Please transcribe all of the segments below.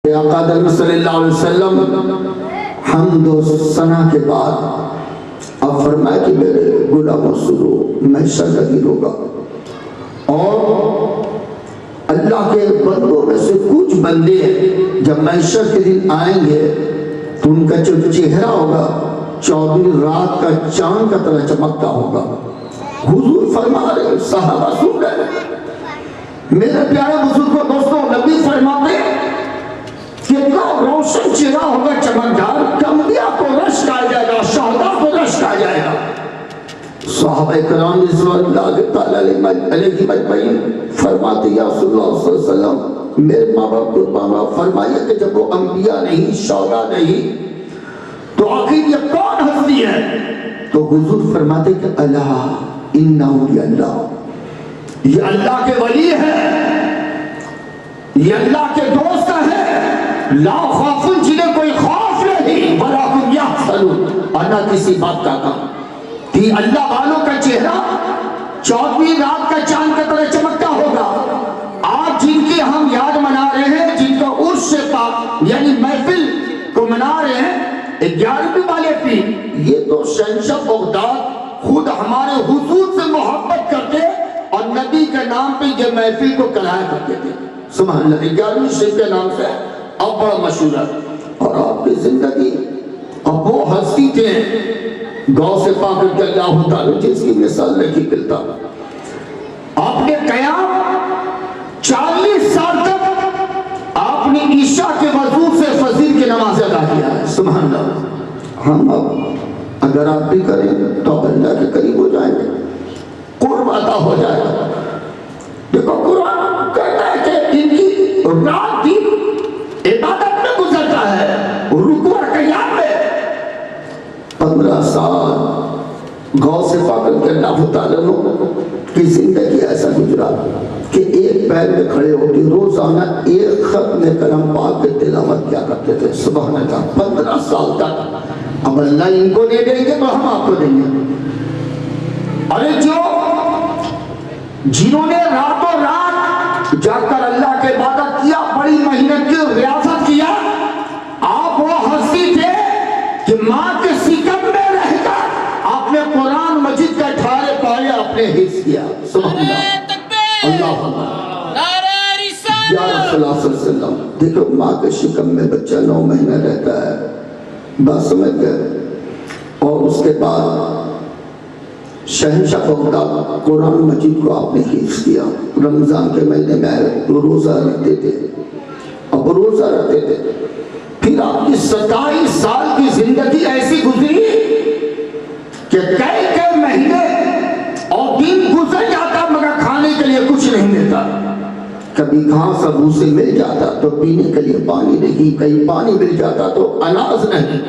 آقا صلی اللہ علیہ وسلم حمد و ثنا کے بعد اب فرمایا کہ میرے غلاموں سنو، محشر کا دن ہوگا اور اللہ کے بندوں میں سے کچھ بندے جب محشر کے دن آئیں گے تو ان کا جو چہرہ ہوگا 24 رات کا چاند کا طرح چمکتا ہوگا۔ حضور فرما رہے، صحابہ سن رہے، میرے پیارے بزرگوں دوستوں، نبی فرماتے کتنا روشن چہرہ ہوگا، چمکدار، انبیاء کو رشک آ جائے گا، شہداء کو رشک آ جائے گا۔ صحابہ کرام رضوان اللہ تعالی علیہ مجمعین فرماتے یا رسول اللہ صلی اللہ علیہ وسلم میرے ماں باپ قربان فرمائیے کہ جب وہ انبیاء نہیں، شہداء نہیں تو آخر یہ کون ہستی ہے؟ تو حضور فرماتے کہ اللہ انہو اللہ، یہ اللہ کے ولی ہے، یہ اللہ کے دوست ہے، لا خوف جنہیں کوئی خوف نہیں، ولا هم يحزنون، اور نہ کسی بات کا کام۔ کہ اللہ والوں کا چہرہ 24 رات کا چاند کا طرح چمکتا ہوگا۔ آج جن کی ہم یاد منا رہے ہیں، جن کا عرش پاک یعنی محفل کو منا رہے ہیں 11ویں والے پیر، یہ تو شہنشاہ بغداد خود ہمارے حضور سے محبت کرتے اور نبی کے نام پہ یہ محفل کو کرایا کرتے تھے۔ سبحان اللہ، 11ویں شریف کے نام سے اب بڑا مشہور ہے۔ اور آپ کی زندگی اب وہ ہستی تھے غوث پاک رضی اللہ تعالی جس کی مثال نہیں ملتا۔ آپ نے قیام 40 سال تک آپ نے عشاء کے وضو سے فجر کی نماز ادا کیا ہے۔ سبحان اللہ، ہم اب اگر آپ بھی کریں تو آپ اللہ کے قریب ہو جائیں گے، قرب عطا ہو جائے گا۔ دیکھو قرآن کہتا ہے کہ ان کی رات دن عبادت میں گزرتا ہے، رکوع اور قیام میں۔ 15 سال غوث پاک رضی اللہ تعالیٰ کی زندگی ایسا گزرا کہ ایک پیر میں کھڑے ہوتے روزانہ ایک ختم کلام پاک کے تلاوت کیا کرتے تھے۔ سبحان اللہ، 15 سال تک۔ اب اللہ ان کو دے دیں گے تو ہم آپ کو دیں گے۔ ارے جو جنہوں نے راتوں رات جا کر اللہ کے عبادت کیا، بڑی محنت کی ریاضت کیا، آپ وہ ہستی تھے کہ ماں کے سکم میں رہ کر آپ نے قرآن مجید کا 18 پارے آپ نے حفظ کیا۔ سبحان اللہ، اللہ یا رسول اللہ صلی اللہ علیہ وسلم۔ دیکھو ماں کے شکم میں بچہ 9 مہینہ رہتا ہے، بات سمجھ گئے۔ اور اس کے بعد شہنشاہ بغداد قرآن مجید کو آپ نے حفظ کیا۔ رمضان کے مہینے میں روزہ رکھتے تھے، اب روزہ رکھتے تھے۔ پھر آپ کی 27 سال کی زندگی ایسی گزری کہ کئی مہینے اور دن گزر جاتا مگر کھانے کے لیے کچھ نہیں ملتا۔ کبھی گھاس ابو سے مل جاتا تو پینے کے لیے پانی نہیں، کہیں پانی مل جاتا تو اناج نہیں۔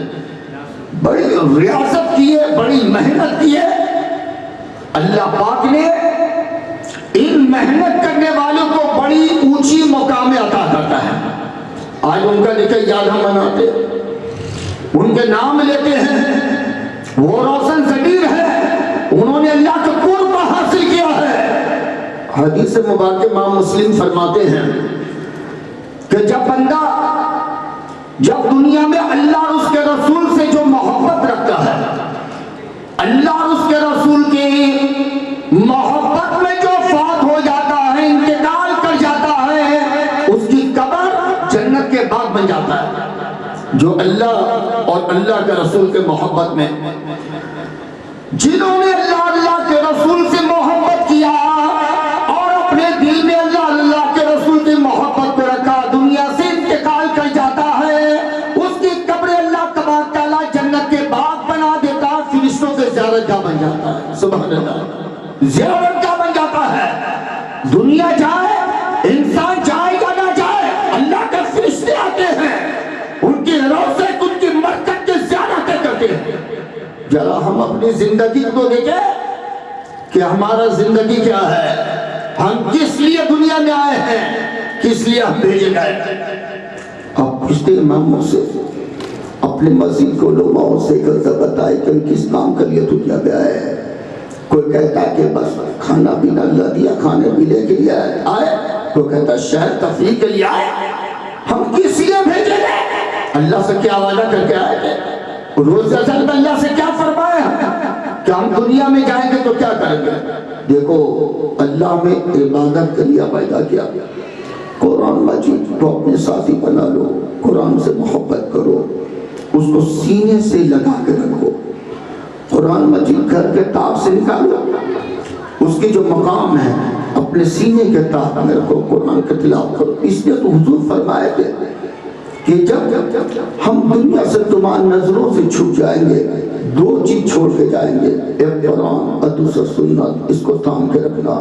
بڑی ریاضت کی ہے، بڑی محنت کی ہے۔ اللہ پاک نے ان محنت کرنے والوں کو بڑی اونچی مقام عطا کرتا ہے۔ آج ان کا نکاح یاد ہم مناتے، ان کے نام لیتے ہیں، وہ روشن ضمیر ہے، انہوں نے اللہ کا قرب حاصل کیا ہے۔ حدیث مبارک امام مسلم فرماتے ہیں کہ جب دنیا میں اللہ اور اس کے رسول سے جو محبت رکھتا ہے، اللہ اور اس کے رسول کی محبت میں جو فوت ہو جاتا ہے، انتقال کر جاتا ہے، اس کی قبر جنت کے باغ بن جاتا ہے۔ جو اللہ اور اللہ کے رسول کے محبت میں، جنہوں نے اللہ کے رسول سے محبت کیا اور اپنے دل میں اللہ کے رسول کی محبت کو رکھا، دنیا سے انتقال کر جاتا ہے، اس کی قبر اللہ تبارک تعالیٰ جنت کے باغ بنا دیتا، فرشتوں کے زیارت گاہ بن جاتا ہے۔ سبحان اللہ، زیارت گاہ بن جاتا ہے۔ دنیا جائے، انسان جائے یا نہ جائے، اللہ کے فرشتے آتے ہیں، ان کی روزے ان کی مرکت کی زیارتیں کرتے ہیں۔ ذرا ہم اپنی زندگی کو دیکھیں کہ ہمارا زندگی کیا ہے، ہم کس لیے دنیا میں آئے ہیں، کس لیے ہم بھیجے گئے۔ اب پوچھتے اماموں سے، اپنے مزید کو علماء سے غلطہ بتائے کہ ہم کس کام کے لیے دنیا میں آئے ہیں۔ کوئی کہتا ہے کہ بس کھانا پینا اللہ دیا، کھانے پینے کے لیے آئے، کوئی کہتا ہے شہر تفریح کے لیے آئے۔ ہم کس لیے اللہ سے کیا وعدہ کر کے آئے تھے؟ روز اصل میں اللہ سے کیا فرمایا کہ ہم دنیا میں جائیں گے تو کیا کریں گے؟ دیکھو اللہ میں عبادت کا لیا پیدا کیا. قرآن مجید کو اپنے ساتھی بنا لو, قرآن سے محبت کرو, اس کو سینے سے لگا کے رکھو. قرآن مجید گھر کے تاب سے نکالو, اس کے جو مقام ہے اپنے سینے کے تحت میں رکھو, قرآن کا تلاوت کرو. اس لیے تو حضور فرمائے تھے کہ جب ہم دنیا سے تمہاری نظروں سے چھپ جائیں گے, دو چیز چھوڑ کے جائیں گے, ایک قرآن اور دوسرا سنت. اس کو تھام کے رکھنا.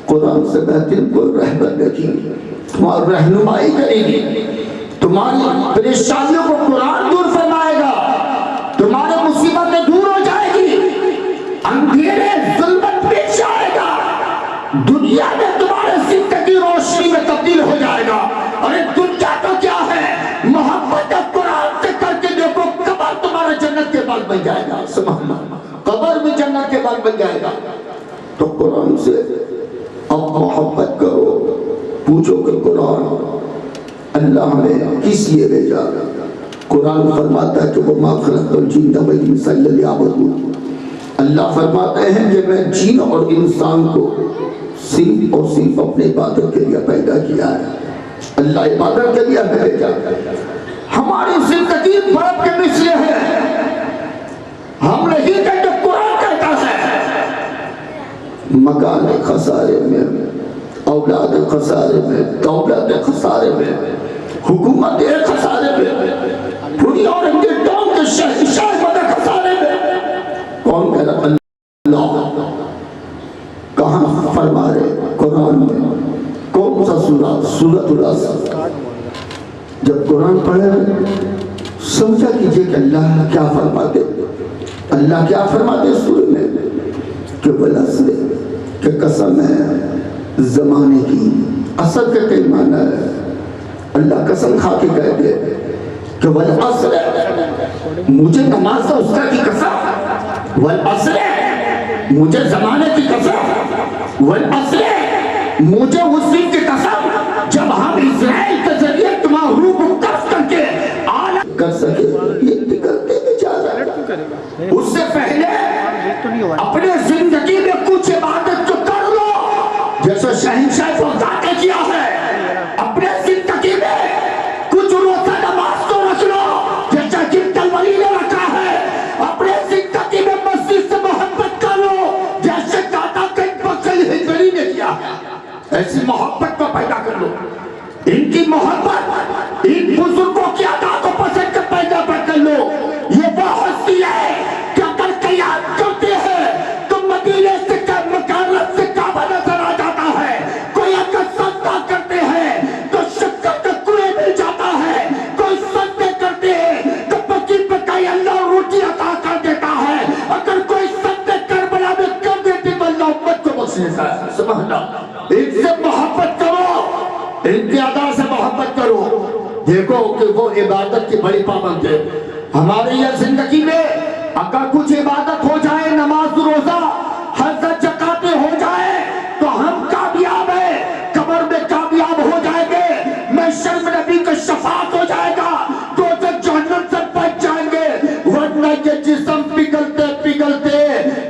قرآن سے بہترین کوئی رہبر نہیں, تمہاری رہنمائی کرے گی, تمہاری پریشانیوں کو قرآن دور فرمائے گا, تمہارے مصیبتیں دور ہو جائے گی, اندھیرے ظلمت پیچھ آئے گا, دنیا میں تمہارے زندگی روشنی میں تبدیل ہو جائے گا. اور دنیا تو کیا ہے, محبت قرآن سے کر کے دیکھو, قبر تمہارے جنت کے بال بن جائے گا. سبحان اللہ, قبر بھی جنت کے بال بن جائے گا. تو قرآن سے اب محبت کرو. پوچھو کہ قرآن اللہ نے کس لیے بھیجا؟ قرآن فرماتا ہے کہ وہ ما خلقت الجن والانس الا لیعبدون. اللہ فرماتے ہیں کہ میں جن اور انسان کو صرف اور صرف اپنے عبادت کے لیے پیدا کیا ہے. اللہ عبادت کے لیے بھیجا. ہماری زندگی برف کے مثل ہے, ہم نہیں کہتے, قرآن کہتا ہے مکان خسارے میں, اولاد خسارے میں, دولت خسارے میں, حکومت خسارے میں, پوری اور ٹاؤن کے شہر خسارے میں. کون کہہ رہا؟ اللہ. کہاں فرما رہے؟ قرآن میں. کون سا سورہ؟ سورۃ العصر. جب قرآن پڑھے سمجھا کیجئے کہ اللہ کیا فرماتے. اللہ کیا فرماتے سورہ میں کہ والعصر, کہ قسم ہے زمانے کی. اصل کا کئی معنی ہے. اللہ قسم کھا کے کہتے کہ والعصر, مجھے نماز کا اس کا کی قسم, والعصر مجھے زمانے کی قسم, والعصر مجھے اس دن کی قسم جب ہم اسرائیل کے ذریعے تمہاری روح کو قبض کر کے آلہ کر سکے. یہ نکلتے بیچارہ, اس سے پہلے اپنے زندگی میں کچھ عبادت تو کر لو جیسے شہنشاہ فوزات نے کیا ہے. اپنے زندگی میں کچھ روزہ نماز تو رکھ لو جیسا جبت الولی نے رکھا ہے. اپنے زندگی میں مسجد سے محبت کر لو جیسے دادا کنگ بخش ہجری نے کیا ہے. ایسی محبت کو پیدا کر لو. ان کی محبت, ان بزرگوں کی ادا کو پسند پیدا کر لو. یہ وہ ہستی ہے کہ اگر قیام کرتے ہیں تو مدینے سے مکارت سے کعبہ نظر آ جاتا ہے. کوئی اگر سجدہ کرتے ہیں تو شکر کا کنویں مل جاتا ہے. کوئی سجدے کرتے ہیں تو پکی پکائی اللہ روٹی عطا کر دیتا ہے. اگر کوئی سجدے کربلا میں کر دیتے تو اللہ امت کو بخش دیتا ہے. سبحان اللہ. ان سے محبت کرو, ان کی ادا سے محبت کرو. دیکھو کہ وہ عبادت کی بڑی پابند ہے. ہمارے یہ زندگی میں اگر کچھ عبادت ہو جائے, نماز روزہ حج زکاتیں ہو جائے تو ہم کامیاب ہیں, قبر میں کامیاب ہو جائیں گے, محشر میں نبی کا شفاعت ہو جائے گا, دوزخ جہنم سے بچ جائیں گے. ورنہ یہ جسم پگھلتے پگھلتے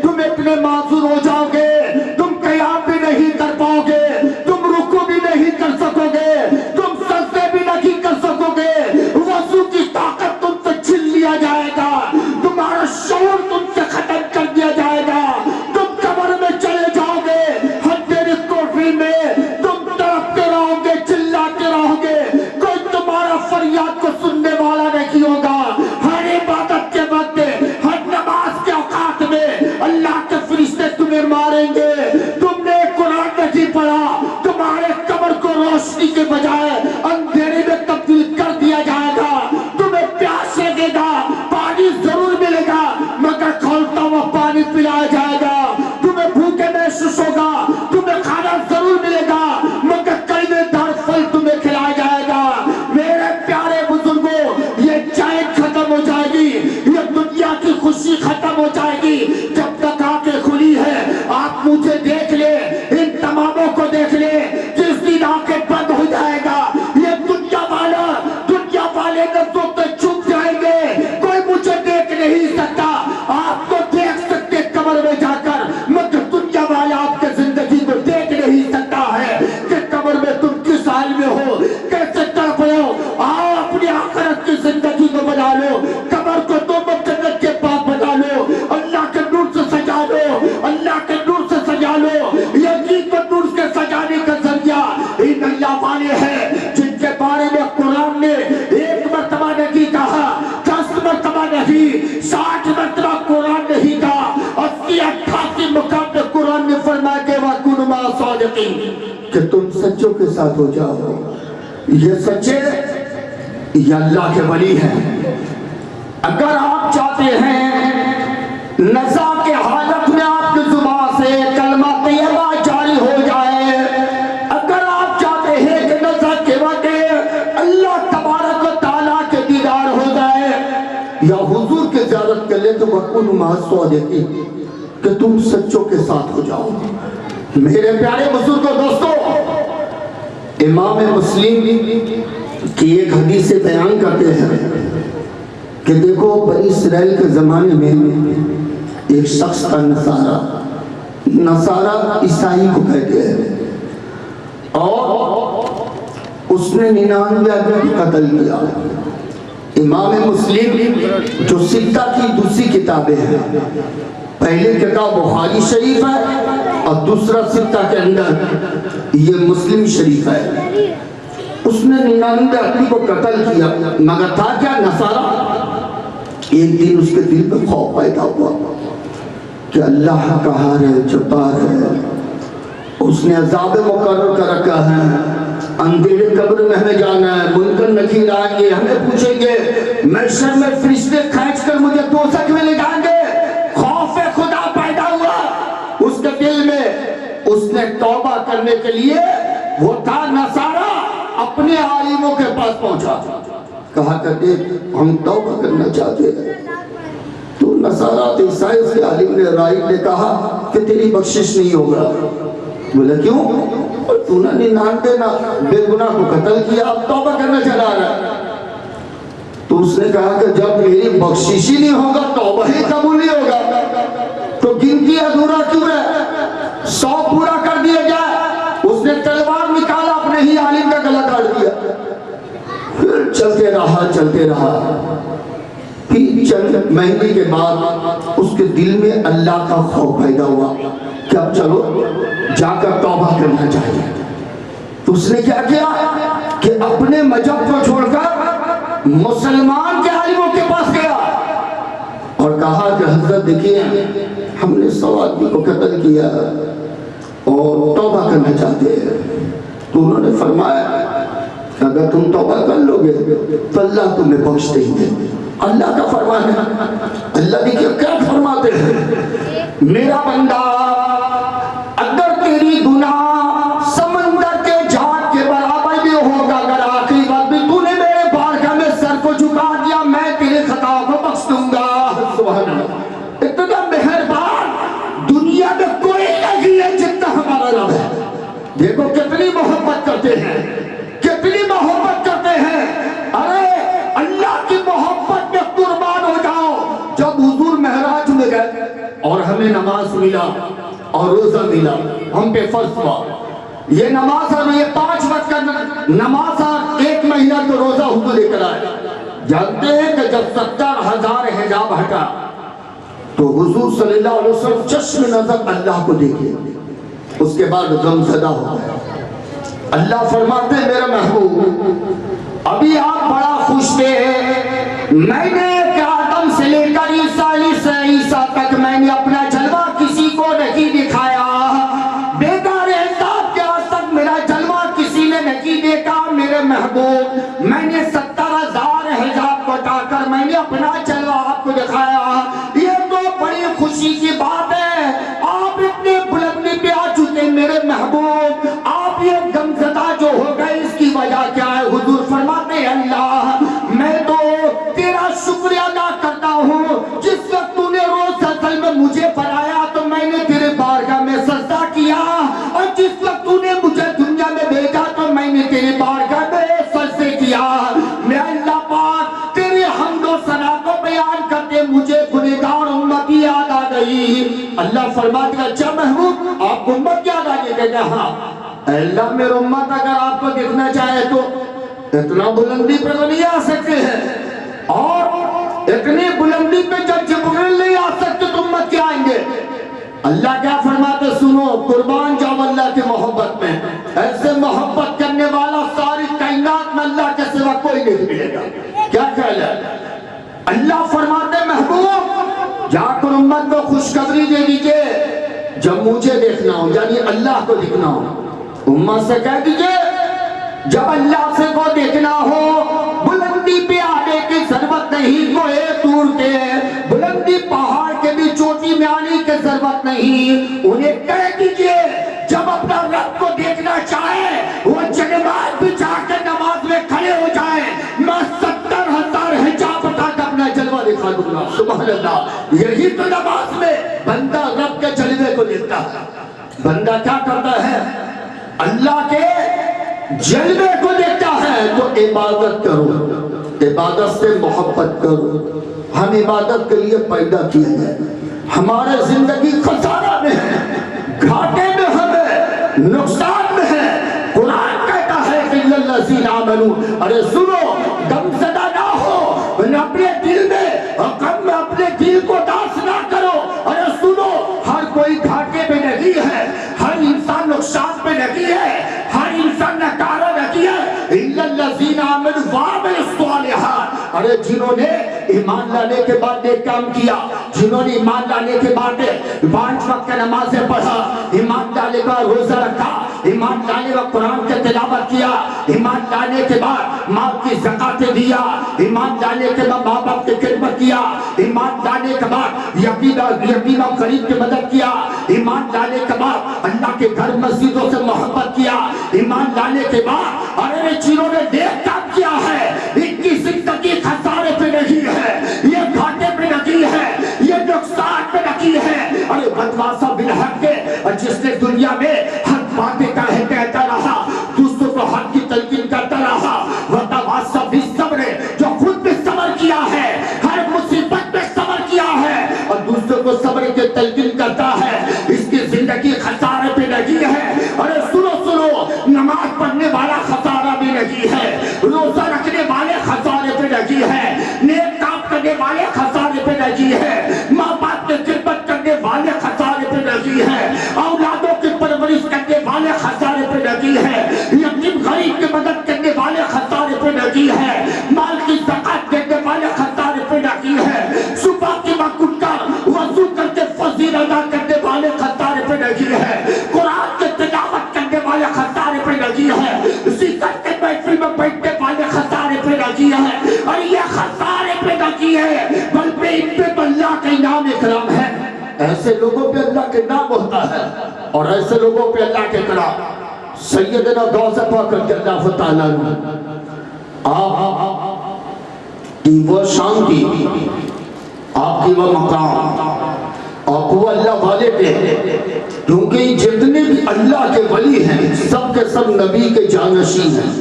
تم اتنے معذور ہو جاؤ گے, تم قیام بھی نہیں کر پاؤ گے, تم رکوع بھی نہیں کر سکو گے, تم سجدے بھی نہیں کر سکو گے. وضو کی طاقت تم سے چھین لیا جائے گا, تمہارا شعور تم سے ختم کر دیا جائے گا. تم قبر میں چلے جاؤ گے, ہتھیری کوٹری میں تم تڑپتے رہو گے, چلاتے رہو گے, کوئی تمہارا فریاد کو سننے والا نہیں ہوگا. ہر عبادت کے وقت, ہر نماز کے اوقات میں اللہ کے فرشتے تمہیں ماریں گے. تم نے قرآن نہیں پڑھا, تمہارے قبر کو روشنی کے بجائے اندھیرے میں تبدیل کر دیا جائے گا. تمہیں پیاس لگے گا, پانی ضرور ملے گا مگر کھولتا ہوا پانی پلایا جائے گا. تمہیں بھوکے محسوس ہوگا, تمہیں کھانا ضرور ملے گا مگر کئی دار پھل تمہیں کھلایا جائے گا. میرے پیارے بزرگوں, یہ چین ختم ہو جائے گی, یہ دنیا کی خوشی ختم ہو جائے گی. جب تک آنکھیں کھلی ہے آپ مجھے دیکھ لیں, ان تماموں کو دیکھ لیں. جس دن آنکھیں بند ہو جائے گا یہ دنیا والے نظروں پہ بنا لو, قبر کو تم جنت کے پاس بنا لو, اللہ کے نور سے سجا لو, اللہ کے نور سے سجا لو. یقین کو نور کے سجانے کا ذریعہ ان اللہ والے ہیں جن کے بارے میں قرآن نے ایک مرتبہ نہیں کہا, 10 مرتبہ نہیں, 60 مرتبہ قرآن نہیں کہا, 80-88 مقام میں قرآن نے فرمایا کہ وَكُونُوا مَعَ الصَّادِقِينَ, کہ تم سچوں کے ساتھ ہو جاؤ. یہ سچے یہ اللہ کے ولی ہیں. اگر آپ چاہتے ہیں نزا کے حالت میں آپ کی زبان سے کلمہ طیبہ جاری ہو جائے, اگر آپ چاہتے ہیں کہ نزا کے وقت اللہ تبارک و تعالیٰ کے دیدار ہو جائے یا حضور کے زیارت کر لے, تو وَكُونُوا مَعَ الصَّادِقِينَ, کہ تم سچوں کے ساتھ ہو جاؤ. میرے پیارے بزرگوں دوستو, امام مسلم کی ایک حدیث سے بیان کرتے ہیں کہ دیکھو بنی اسرائیل کے زمانے میں ایک شخص کا نصارہ عیسائی کو کہتے ہیں, اور اس نے 99 آدمی کو قتل کیا. امام مسلم جو ستہ کی دوسری کتابیں ہیں, پہلی کتاب بخاری شریف ہے اور دوسرا ستہ کے اندر یہ مسلم شریف ہے. اس نے 99 آدمی کو قتل کیا, مگر تھا کیا نصارہ. ایک دن اس کے دل میں خوف پیدا ہوا کہ اللہ قہار ہے, جبار ہے, اس نے عذاب مقرر کر رکھا ہے, اندھیرے قبر میں ہمیں جانا ہے, منکر نکیر آئیں گے, ہمیں پوچھیں گے, محشر میں فرشتے کھینچ کر مجھے دوزخ میں لے جائیں گے. خوف خدا پیدا ہوا اس کے دل میں. اس نے توبہ کرنے کے لیے, وہ تھا نصارہ, اپنے عالموں کے پاس پہنچا, کہا کہ دیکھ ہم توبہ کرنا چاہتے ہیں. تو نصارہ عیسائی کے عالم نے راہب نے کہا کہ تیری بخشش نہیں ہوگا. بولا کیوں؟ تو نے 99 بے گناہ کو قتل کیا, اب توبہ کرنا چلا رہا ہے. تو اس نے کہا کہ جب میری بخشش ہی نہیں ہوگا توبہ ہی قبول نہیں ہوگا, تو گنتی ادھورا کیوں ہے, 100 پورا کر دیا جائے. اس نے تلوار نکالا, اپنے ہی عالم کا گلا کاٹ دیا. پھر چلتے رہا. پھر چند مہینے کے بعد اس کے دل میں اللہ کا خوف پیدا ہوا کہ اب چلو جا کر توبہ کرنا چاہیے. تو اس نے کیا کیا کہ اپنے مذہب کو چھوڑ کر مسلمان کے عالموں کے پاس گیا اور کہا کہ حضرت دیکھیے ہم نے 100 آدمی کو قتل کیا اور توبہ کرنا چاہتے ہیں. تو انہوں نے فرمایا کہ اگر تم توبہ کر لو گے تو اللہ تمہیں بخش دیں گے. اللہ کا فرمان ہے. اللہ دیکھیے کیا فرماتے ہیں, میرا بندہ اگر تیری گناہ سمندر کے جھاگ کے برابر بھی ہوگا, اگر آخری بات بھی تو نے میرے بارگاہ میں سر کو جھکا دیا, میں تیرے خطا کو بخش دوں گا. سبحان اللہ, اتنا مہربان دنیا میں کوئی نہیں ہے جتنا ہمارا رب ہے. دیکھو کتنی محبت کرتے ہیں, کتنی محبت کرتے ہیں. ارے اللہ کی محبت میں قربان ہو جاؤ. جب حضور معراج میں گئے اور ہمیں نماز ملا اور روزہ ملا, ہم پہ فرض ہوا یہ نماز, اور یہ 5 وقت کا نماز اور 1 مہینہ تو روزہ حضور لے کر آئے. جانتے ہیں کہ جب 70,000 حجاب ہٹا تو حضور صلی اللہ علیہ وسلم چشم نظر اللہ کو دیکھے, اس کے بعد غم زدہ ہو گئے. اللہ فرماتے ہیں میرا محبوب ابھی آپ بڑا خوش تھے, میں نے آدم سے لے کر عیسیٰ تک میں نے اپنا جلوہ کسی کو نہیں دکھایا. بیدار حساب کے آج تک میرا جلوہ کسی نے نہیں دیکھا. میرے محبوب میں نے 70,000 حجاب کو ہٹا کر میں نے اپنا جلوہ آپ کو دکھایا. یہ تو بڑی خوشی کی بات ہے. آپ اتنے بلندی پہ آ چکے میرے محبوب, آپ یہ غمزدہ جو ہو گئے اس کی وجہ کیا ہے؟ حضور فرماتے ہیں اللہ میں تو تیرا شکریہ ادا کرتا ہوں, جس وقت تو نے روز اصل میں مجھے بنایا تو میں نے تیرے بارگاہ میں سجدہ کیا, اور جس وقت تو نے مجھے دنیا میں بھیجا تو میں نے تیرے بارگاہ میں سجدے کیا. میں اللہ پاک تیرے حمد و ثنا کو بیان کرتے مجھے گنہگار امتی یاد آ گئی. اللہ فرماتے ہیں اچھا محبوب آپ کو امت یاد آ گئی؟ کہتے ہاں اللہ میرے امت اگر آپ کو دیکھنا چاہے تو اتنا بلندی پر تو نہیں آ سکتے ہیں, اور اتنی بلندی پہ جب جبریل نہیں آ سکتے تو امت کیا آئیں گے؟ اللہ کیا فرماتے سنو، قربان جاؤ اللہ کی محبت میں، ایسے محبت کرنے والا ساری کائنات میں اللہ کے سوا کوئی نہیں ملے گا۔ کیا خیال ہے؟ اللہ فرماتے محبوب جا کر امت کو خوشخبری دے دیجئے، جب مجھے دیکھنا ہو یعنی اللہ کو دیکھنا ہو، امت سے کہہ دیجئے جب اللہ سے کو دیکھنا ہو، بلندی پہ آنے کی ضرورت نہیں، کوئے طور کے بلندی پہاڑ کے بھی چوٹی میں آنے کی ضرورت نہیں، انہیں کہہ دیجئے جب اپنا رب کو دیکھنا چاہے وہ جنمات بچھا کے نماز میں کھڑے ہو جائے، میں 70,000 حجاب اٹھا کے اپنا جلوہ دکھا دوں گا۔ سبحان اللہ، یہی تو نماز میں بندہ رب کے جلوے کو دیکھتا ہے۔ بندہ کیا کرتا ہے؟ اللہ کے جلوے کو دیکھتا ہے تو عبادت کرو، عبادت سے محبت کرو۔ ہم عبادت کے لیے پیدا کیے ہیں، ہمارے زندگی خسارہ میں ہے، گھاٹے میں ہمیں نقصان میں ہے۔ قرآن کہتا ہے کہ الذین آمنوا، ارے سنو غم زدہ نہ ہو، اپنے دل میں غم میں اپنے دل کو داس نہ کرو۔ ارے سنو ہر کوئی گھاٹے میں نہیں ہے، ہر انسان نقصان میں نہیں ہے، ہر انسان نکارہ نہیں ہے۔ الذین آمنوا وعملوا الصالحات، ارے جنہوں نے ایمان لانے کے بعد ایک کام کیا، جنہوں نے ایمان لانے کے بعد 5 وقت کا نمازیں پڑھا، ایمان لانے کا روزہ رکھا، ایمان لانے کا قرآن کی تلاوت کیا، ایمان لانے کے بعد مال کی زکاتیں دیا، ایمان لانے کے بعد ماں باپ کی خدمت کیا، ایمان لانے کے بعد یتیم و غریب کی مدد کیا، ایمان لانے کے بعد اللہ کے گھر مسجدوں سے محبت کیا، ایمان لانے کے بعد ارے جنہوں نے نیک کام کیا ہے ان کی زندگی خسارے پہ نہیں ہے، یہ گھاٹے پہ نہیں ہے، یہ نقصان پہ نہیں ہے۔ ارے بدماسا بالحق کے جس نے دنیا میں حق باتیں کہتا رہا، دوسروں کو حق کی تلقین کرتا رہا، وتواصوا بالصبر، جو خود بھی صبر کیا ہے، ہر مصیبت میں صبر کیا ہے اور دوسروں کو صبر کی تلقین کرتا ہے، اس کی زندگی خسارے پہ نہیں ہے۔ ارے سنو نماز پڑھنے والا خسارہ بھی نہیں ہے، روزہ رکھنے والے خسارے پہ نہیں ہے، نیک کام کرنے والے خسارے پہ نہیں ہے، ماں باپ کی خدمت کرنے والے خسارے پہ نہیں ہے، اولادوں کی پرورش کرنے والے خسارے پہ نہیں ہے، یتیم غریب کی مدد کرنے والے خسارے پہ نہیں ہے، مال کی زکات دینے والے خسارے پہ نہیں ہے، صبح کی وقت اٹھ کر وضو کر کے فضیلت ادا کرنے والے خسارے پہ نہیں ہے، قرآن کی تلاوت کرنے والے خسارے پہ نہیں ہے، ذکر کے محفل میں بیٹھنے والے خسارے پہ نہیں ہے، اور یہ خسارے پہ نہیں ہے بلکہ ان پہ اللہ کا انعام اکرام ہے۔ ایسے لوگوں پہ اللہ کے نام ہوتا ہے اور ایسے لوگوں پہ اللہ کے کرام۔ سیدنا غوث پاک رضی اللہ تعالیٰ عنہ آپ کی وہ شان تھی، آپ کی وہ مقام، آپ وہ اللہ والے تھے، کیونکہ جتنے بھی اللہ کے ولی ہیں سب کے سب نبی کے جانشین ہیں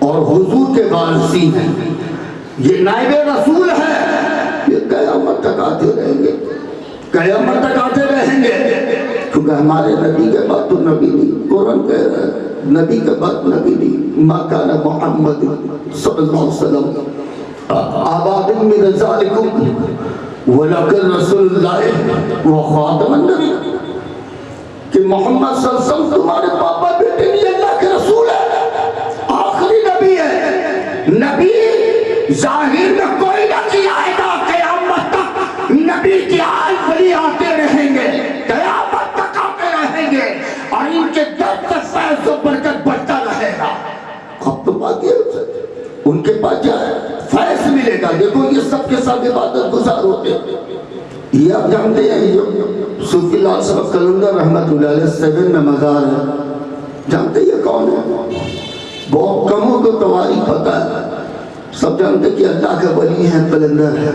اور حضور کے وارثین ہیں، یہ نائب رسول ہے، یہ قیامت تک آتے رہیں گے، قیامت تک آتے رہیں گے، کیونکہ ہمارے نبی کے بعد تو نبی نہیں، قرآن کہہ رہا ہے نبی کے بعد نبی نہیں، ما کان محمد صلی اللہ علیہ وسلم آباد من ذالکم ولیکن رسول اللہ و خاتم النبی، کہ محمد صلی اللہ علیہ وسلم تمہارے پاپا بیٹے نہیں، اللہ کے رسول ہے، آخری نبی ہے۔ نبی ظاہر میں کوئی نبی آئے گا، قیامت تک نبی کی آل ولی آتے رہیں گے، قیامت تک آتے رہیں گے اور ان کے در سے فیض و برکت بڑھتا رہے گا۔ اب تو باقی ہے ان کے پاس جائے فیض ملے گا۔ دیکھو یہ سب کے ساتھ عبادت گزار ہوتے ہیں، یہ آپ جانتے ہیں جو صوفی لال صاحب قلندر رحمت اللہ علیہ 7 میں مزار ہے، جانتے یہ کون ہے؟ بہت کموں کو تواریخ پتا ہے، سب جانتے کہ اللہ کے ولی ہیں، قلندر ہے۔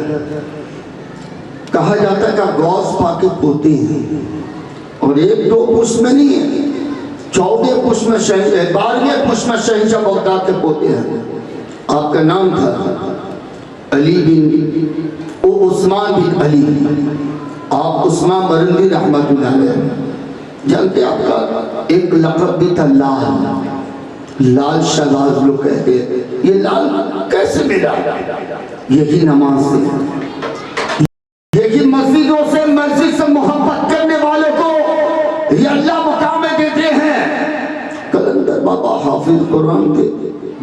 کہا جاتا ہے کہ غوث پاک پوتے ہیں اور 1-2 پشت میں نہیں ہے، 14 پشت میں شہنشاہ، 12 پشت میں شہنشاہ بغداد کے پوتے ہیں۔ آپ کا نام تھا علی بن عثمان بن علی، آپ عثمان مرندی رحمت اللہ علیہ، جانتے آپ کا ایک لقب بھی تھا لال، لال شہباز لوگ کہتے ہیں۔ یہ لال کیسے کیسے ملا؟ یہی نماز سے، یہی مسجدوں سے، مسجد سے محبت کرنے والوں کو یہ اللہ مقام دیتے ہیں۔ قلندر بابا حافظ قرآن تھے،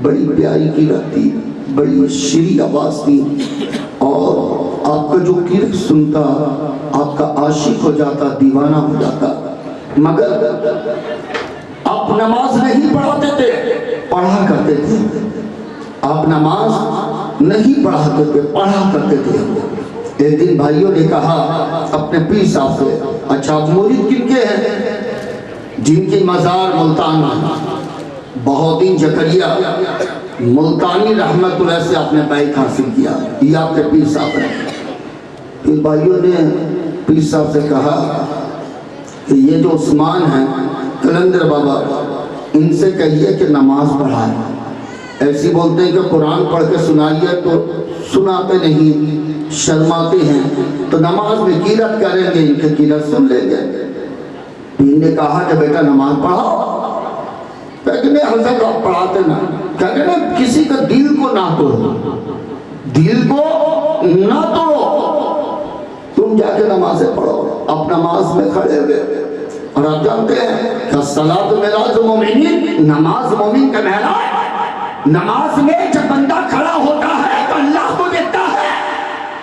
بڑی پیاری قرأت تھی، بڑی شیریں آواز تھی، اور آپ کا جو قرأت سنتا آپ کا عاشق ہو جاتا، دیوانہ ہو جاتا۔ مگر آپ نماز نہیں پڑھاتے تھے، پڑھا کرتے تھے۔ آپ نماز نہیں پڑھاتے تھے، پڑھا کرتے تھے۔ ایک دن بھائیوں نے کہا اپنے پیر صاحب سے، اچھا آپ مرید کن کے ہیں؟ جن کی مزار ملتان میں، بہودین زکریا ملتانی رحمت اللہ سے آپ نے بیعت حاصل کیا، یہ آپ کے پیر صاحب ہیں۔ پھر بھائیوں نے پیر صاحب سے کہا کہ یہ جو عثمان ہیں قلندر بابا، ان سے کہیے کہ نماز پڑھائیں۔ ایسی بولتے ہیں کہ قرآن پڑھ کے سنائیے تو سناتے نہیں، شرماتے ہیں، تو نماز میں قرأت کریں گے، ان کے قرأت سن لیں گے۔ پیر نے کہا کہ بیٹا نماز پڑھاؤ۔ کہتے ہیں حضرت آپ پڑھاتے نا، کہتے ہیں کسی کا دل کو نہ توڑو، دل کو نہ توڑو، تم جا کے نمازیں پڑھو۔ آپ نماز میں کھڑے ہوئے، اور آپ جانتے ہیں کہ الصلاۃ معراج المومنین، نماز مومن کا معراج۔ نماز میں جب بندہ کھڑا ہوتا ہے تو اللہ کو دیکھتا ہے،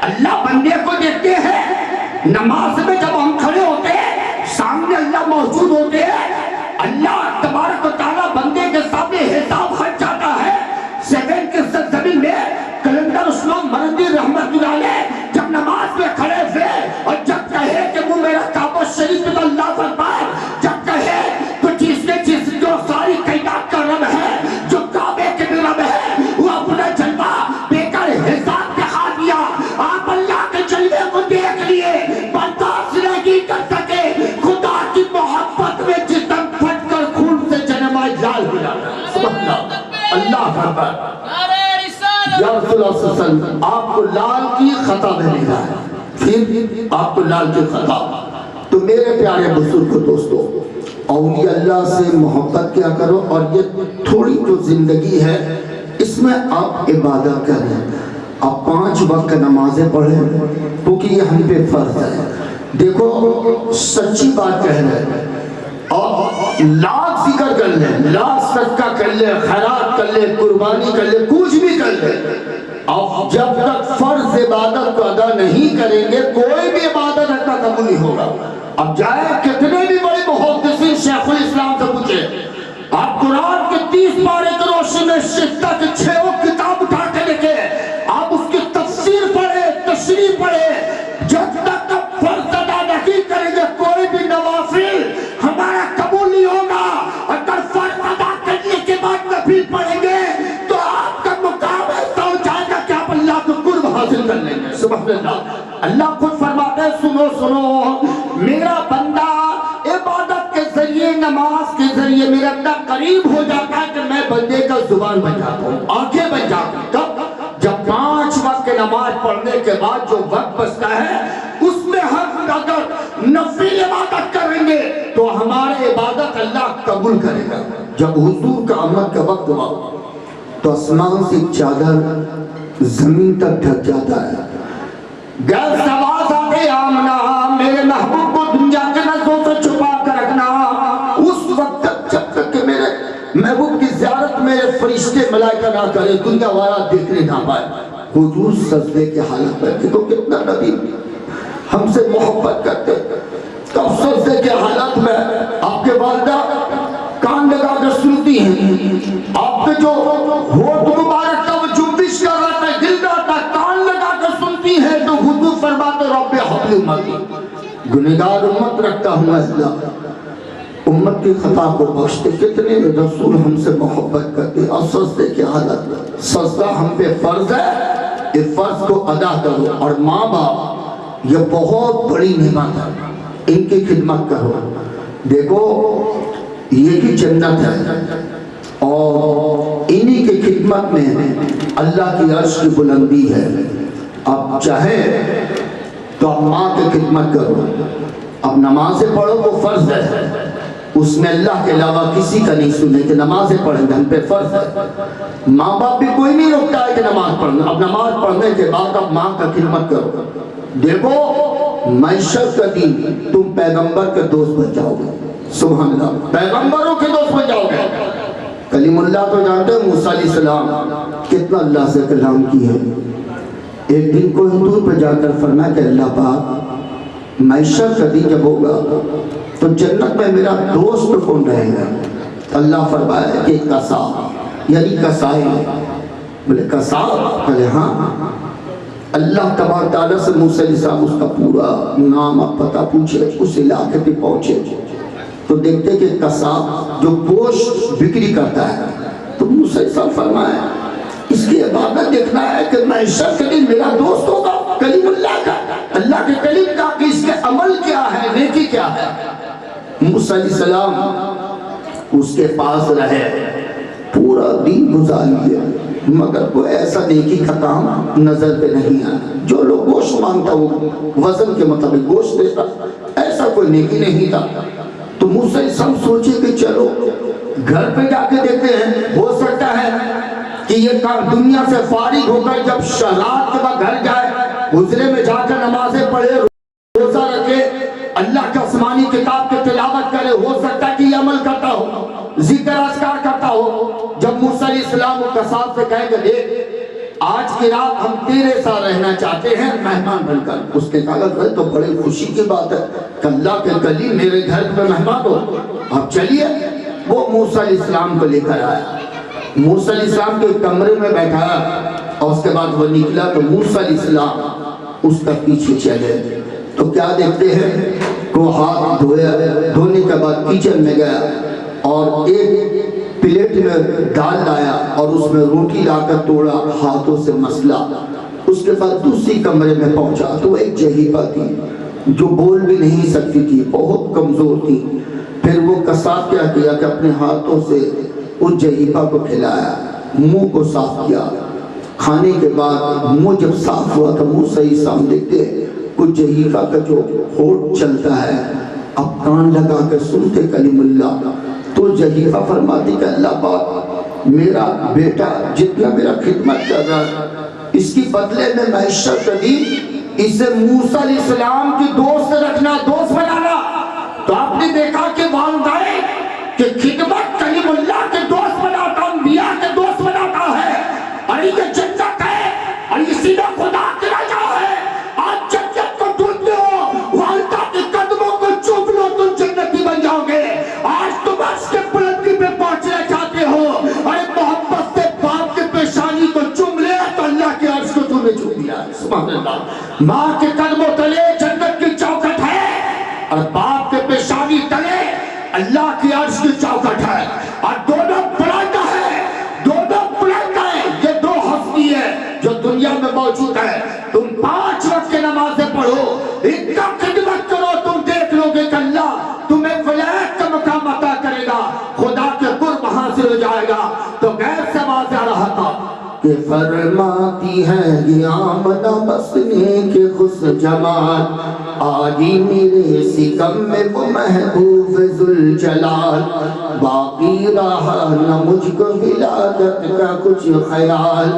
اللہ بندے کو دیکھتے ہیں۔ نماز میں جب ہم کھڑے ہوتے ہیں سامنے اللہ موجود ہوتے ہیں، اللہ تبارک و تعالیٰ بندے کے سامنے حساب ہٹ جاتا ہے۔ سیون کے زمین میں قلندر عثمان مرندی رحمت اللہ علیہ جب نماز میں کھڑے تھے، اور جب کہے کہ وہ میرا کعبہ شریف میں اللہ اکبر، جب کہے تو جس نے جو ساری کائنات کا رب ہے، جو کعبے کے بھی رب ہے، وہ اپنا جلوہ بے کر حساب دکھا دیا۔ آپ اللہ کے جلوے کو دیکھ لیے، برداشت نہیں کر سکے۔ خدا کی محبت میں جسم پھٹ کر خون سے جنم جال ہو جاتا ہے۔ سبحان اللہ، اللہ اکبر۔ یا رسول اللہ صلی اللہ علیہ وسلم، آپ کو لال کی خطا میں ملا ہے، پھر آپ کو لال کی خطا۔ تو میرے پیارے بزرگ دوستو، اولیاء اللہ سے محبت کیا کرو، اور یہ تھوڑی جو زندگی ہے اس میں آپ عبادت کریں۔ آپ 5 وقت نمازیں پڑھیں، کیونکہ یہ ہم پہ فرض ہے۔ دیکھو سچی بات کہہ رہے ہیں، اور لاکھ ذکر کر لیں، لاکھ صدقہ کر لیں، خیرات کر لیں، قربانی کر لیں، کچھ بھی کر لیں، اور جب تک فرض عبادت کو ادا نہیں کریں گے کوئی بھی عبادت ادا قبول نہیں ہوگا۔ اب جائے کتنے بھی بڑے محدثین شیخ الاسلام سے پوچھیں، آپ قرآن کے 30 پارے کی روشنی میں شفتا کی 6 کتاب اٹھا کے لکھے، آپ اس کی تفسیر پڑھے، تشریح پڑھے، جب تک فرض ادا نہیں کریں گے کوئی بھی نوافل ہمارا قبول نہیں ہوگا۔ اگر فرض ادا کرنے کے بعد نفل پڑھیں گے تو آپ کا مقام ایسا ہو جائے گا کہ آپ اللہ کو قرب حاصل کر لیں گے۔ سبحان اللہ، اللہ خود فرماتے ہیں سنو سنو، میرا بندہ عبادت کے ذریعے، نماز کے ذریعے میرا اتنا قریب ہو جاتا ہے کہ میں بندے کا زبان بن جاتا ہوں، آنکھیں بن جاتا ہوں۔ کب؟ جب 5 وقت نماز پڑھنے کے بعد جو وقت بچتا ہے اس میں ہم اگر نفل عبادت کریں گے تو ہماری عبادت اللہ قبول کرے گا۔ جب حضور کا آمد کا وقت ہوا تو آسمان سے چادر زمین تک ڈھک جاتا ہے، غیر سواز آتے آمنا میرے محبوب کو دنیا کے نظروں سے چھپا کر رکھنا۔ اس وقت تک جب تک کہ میرے محبوب کی زیارت میرے فرشتے ملائکہ نہ کرے، دنیا والا دیکھنے نہ پائے۔ حضور سجدے کی حالت میں تھے، تو کتنا نبی ہم سے محبت کرتے، تب سجدے کی حالت میں آپ کے والدہ کان لگا کر سنتی ہیں، آپ کے جو ہوٹ مبارک کا وہ جنبش کر رہا تھا، دل رہا تھا، کان لگا کر سنتی ہے، تو حضور فرماتے رب حبل امتی، گنہگار امت رکھتا ہوں اللہ، امت کی خطا کو بخشتے۔ کتنے رسول ہم سے محبت کرتے، اور سجدے کی حالت میں، سجدہ ہم پہ فرض ہے، اس فرض کو ادا کرو۔ اور ماں باپ یہ بہت بڑی نعمت ہے، ان کی خدمت کرو۔ دیکھو یہ کی جنت ہے، اور انہی کی خدمت میں اللہ کی عرش کی بلندی ہے۔ اب چاہے تو اب ماں کی خدمت کرو، اب نمازیں پڑھو وہ فرض ہے، اس میں اللہ کے علاوہ کسی کا نہیں سنے کہ نمازیں پڑھیں گے ہم پہ فرض ہے. ماں باپ بھی کوئی نہیں روکتا ہے کہ نماز پڑھنا. اب نماز پڑھنے کے بعد اب ماں کا خدمت کرو. دیکھو معیشت کا دین تم پیغمبر کے دوست بن جاؤ گے. سبحان اللہ, پیغمبروں کے دوست بن جاؤ گے. کلیم اللہ تو جانتے ہیں موسیٰ علیہ السلام کتنا اللہ سے کلام کی ہے. ایک دن کوہ طور پہ جا کر فرمایا کہ اللہ پاک معیشت کا دن جب ہوگا تو جنت میں میرا دوست کون رہے گا؟ اللہ فرمایا کہ قصاب یعنی قصائی. بولے قصاب؟ بولے ہاں. اللہ تبارک تعالیٰ سے موسیٰ علیہ السلام اس کا پورا نام اور پتہ پوچھے, اس علاقے پہ پہنچے تو دیکھتے کہ قصاب جو گوشت بکری کرتا ہے. تو موسیٰ علیہ السلام فرمایا اس کی عبادت دیکھنا ہے کہ معیشت کے دن میرا دوست ہوگا کلیم اللہ کا, اللہ کے کلیم کا, کہ اس کے عمل کیا ہے, نیکی کیا ہے. موسیٰ علیہ السلام اس کے پاس رہے, پورا دن گزار لیا, مگر کوئی ایسا نیکی کا کام نظر پہ نہیں آیا. جو لوگ گوشت مانگتا وہ وزن کے مطابق گوشت دیتا, ایسا کوئی نیکی نہیں تھا. تو موسیٰ علیہ السلام سوچے کہ چلو گھر پہ جا کے دیکھتے ہیں, ہو سکتا ہے کہ یہ دنیا سے فارغ ہو کر جب رات کے بعد گھر جائے, حجرے میں جا کر نمازیں پڑھے, روزہ رکھے, اللہ کے آسمانی کتاب کی تلاوت کرے. ہو سکتا ہے کہ یہ عمل کرتا ہو, ذکر اذکار کرتا ہو. جب موسیٰ علیہ السلام کو قصاب سے کہے کہ دیکھ آج کی رات ہم تیرے ساتھ رہنا چاہتے ہیں مہمان بن کر. اس نے کہا کہ تو بڑی خوشی کی بات ہے کہ اللہ کے کلیم میرے گھر پہ مہمان ہو, اب چلیے. وہ موسیٰ علیہ السلام کو لے کر آیا, موسیٰ علیہ السلام کے کمرے میں بیٹھایا, اور اس کے بعد وہ نکلا تو موسیٰ علیہ السلام اس کا پیچھے چلے. تو کیا دیکھتے ہیں کہ وہ ہاتھ دھونے کے بعد کچن میں گیا اور ایک پلیٹ میں دال لایا اور اس میں روٹی لا کر توڑا, ہاتھوں سے مسلا. اس کے بعد دوسری کمرے میں پہنچا تو وہ ایک جہیبہ تھی جو بول بھی نہیں سکتی تھی, بہت کمزور تھی. پھر وہ قصاب کیا کیا کہ اپنے ہاتھوں سے اس جہیبہ کو کھلایا, منہ کو صاف کیا. کھانے کے بعد منہ جب صاف ہوا تو منہ صحیح سام دیکھتے کچھ جہیبہ کا جو ہونٹ چلتا ہے, اب کان لگا کے سنتے کلیم اللہ. تو جہیبہ فرماتی کہ اللہ پاک میرا بیٹا جتنا میرا خدمت کر رہا ہے اس کی بدلے میں معیشت دی, اسے موسیٰ علیہ السلام کی دوست رکھنا, دوست بنانا. تو آپ نے دیکھا کہ والدین کہ خدمت کلیم اللہ کے دوست بناتا, انبیاء کے دوست بناتا ہے. اور یہ جنت ہے اور یہ سیدھا خدا کی رجا ہے. آج جنت کو ڈھونڈتے ہو, والدہ کے قدموں کو چوم لو, تم جنتی بن جاؤ گے. آج تم عرش کے بلندی پہ پہنچنا چاہتے ہو, اور محبت سے باپ کے پیشانی کو چوم لے تو اللہ کے عرش کو تم نے چوم دیا. سبحان اللہ. ماں کے قدموں تلے جنت کی چوکھٹ ہے, اور باپ کے پیشانی تلے اللہ کی عرش کی چوکھٹ ہے. اور دونوں بلند ہے, دونوں بلند ہے. یہ دو ہستی ہے جو دنیا میں موجود ہے. تم 5 وقت کی نمازیں پڑھو, ان کا خدمت کرو, تم دیکھ لو گے کہ اللہ تمہیں ولایت کا مقام عطا کرے گا, خدا کے قرب حاصل ہو جائے گا. تو غیر سے واضح رہا تھا کہ فرماتی ہے یہ آمنہ بسنے کے خوش جمال, آجی میرے سکم میں وہ محبوب ذوالجلال. باقی رہا نہ مجھ کو ولادت کا کچھ خیال,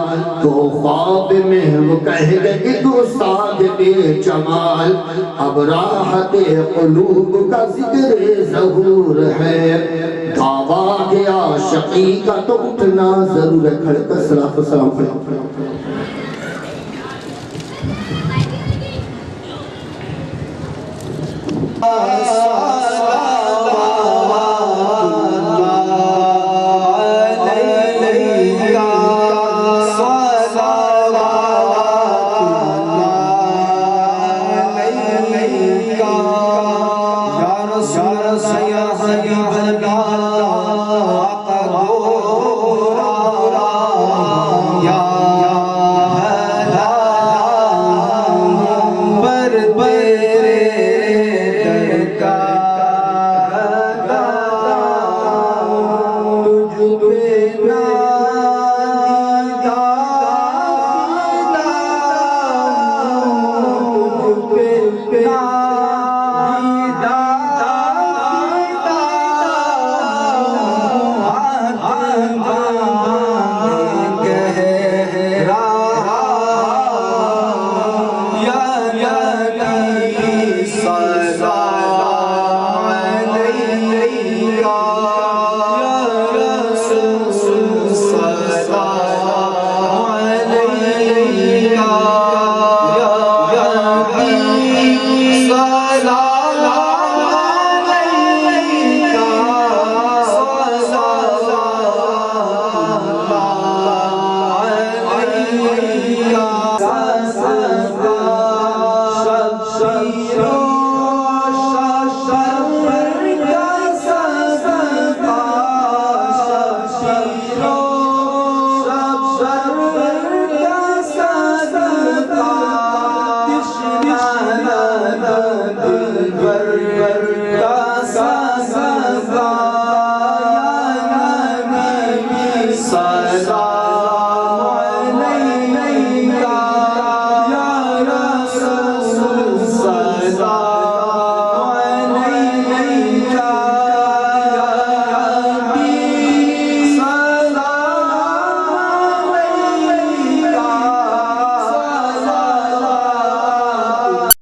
تو خواب میں وہ کہہ گئے گستاخ بے جمال. اب راحت قلوب کا ذکر ظہور ہے, دعویٰ کے عاشقی کا تو اٹھنا ضرور ہے. کھڑے کر صلاۃ و سلام.